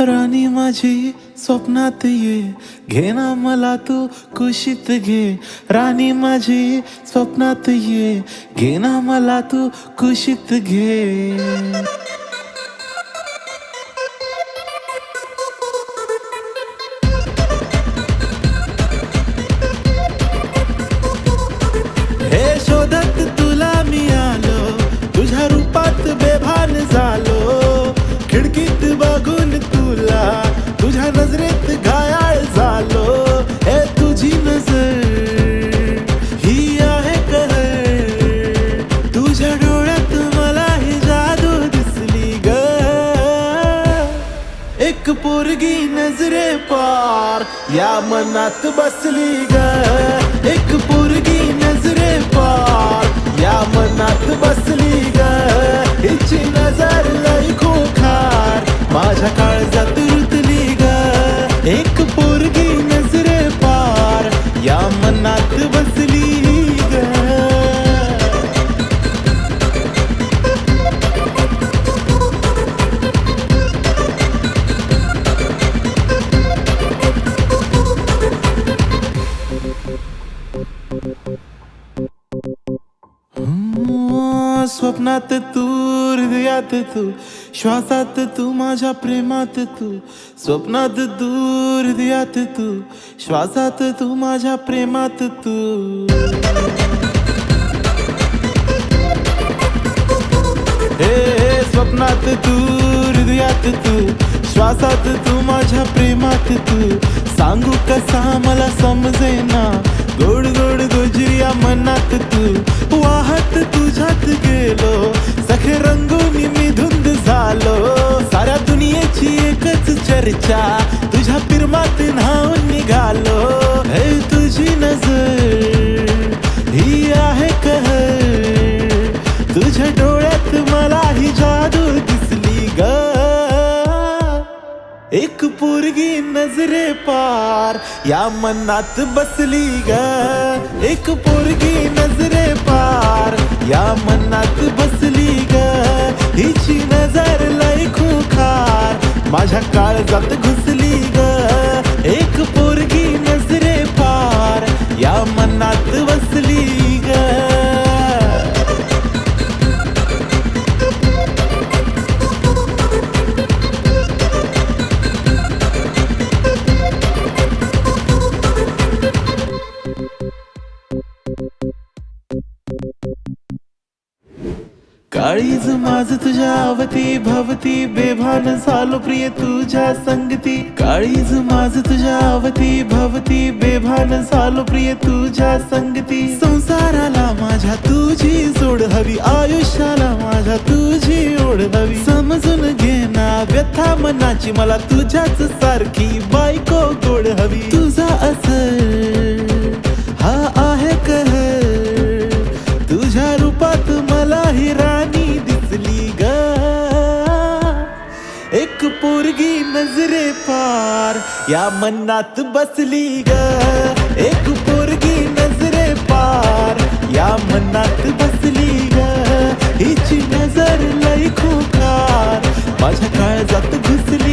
राणी माझी स्वप्नात ये, घे ना मला तू कुशीत घे. राणी माझी स्वप्नात ये, घे ना मला तू कुशीत घे. हे शोधत तुला मी आलो, तुझ्या रूपात बेभान झालो. खिडकीत बघून तुला, तुझ्या नजरेत घायाळ झालो. हे तुझी नजर ही आहे कहर, तुझ्या डोळ्यात मला ही जादू दिसली ग. एक पोरगी नजरे पार या मनात बसली ग. एक पोरगी नजरे पार या मनात बसली ग. हिची नजर लई खोखार माझ्या काळजात रुतली ग. एक पोरगी नजरे पार या मनात बसली ग. स्वप्नात तू, हृदयात तू, श्वासात तू, माझ्या प्रेमात तू. स्वप्नात तू, हृदयात तू, श्वासात तू, माझ्या प्रेमात तू. हे स्वप्नात तू, हृदयात तू, श्वासात तू, माझ्या प्रेमात तू. सांगू कसा मला समजेना, गोड गोड गोजरिया मनात तू. वाहत तुझ्यात गेलो, सखे रंगून मी धुंद झालो. साऱ्या दुनियेची एकच चर्चा, तुझ्या प्रेमात न्हाऊन निघालो. हे तुझी नजर ही आहे कहर, तुझ्या डोळ्यात मला ही जादू दिसली ग. एक पोरगी नजरे पार या मनात बसली ग. एक पोरगी नजरे पार या मनात बसली ग. हिची नजर लई खोखार माझ्या काळजात घुसली ग. एक पोरगी नजरे पार या मनात बसली ग. काळीज माझ तुझ्या अवती भवती, बेभान झालो प्रिय तुझ्या संगती. काळीज माझ तुझ्या अवती भवती, बेभान झालो प्रिय तुझ्या संगती. संसाराला माझ्या तुझी जोड हवी, आयुष्याला माझ्या तुझी ओढ हवी. समजून घे ना व्यथा मनाची, मला तुझ्याच सारखी बायको गोड हवी. तुझा असर हा आहे कहर, तुझ्या रूपात मला ही राणी दिसली ग. एक पोरगी नजरे पार या मनात बसली ग. एक पोरगी नजरे पार या मनात बसली ग. हिची नजर लई खोखार माझ्या काळजात घुसली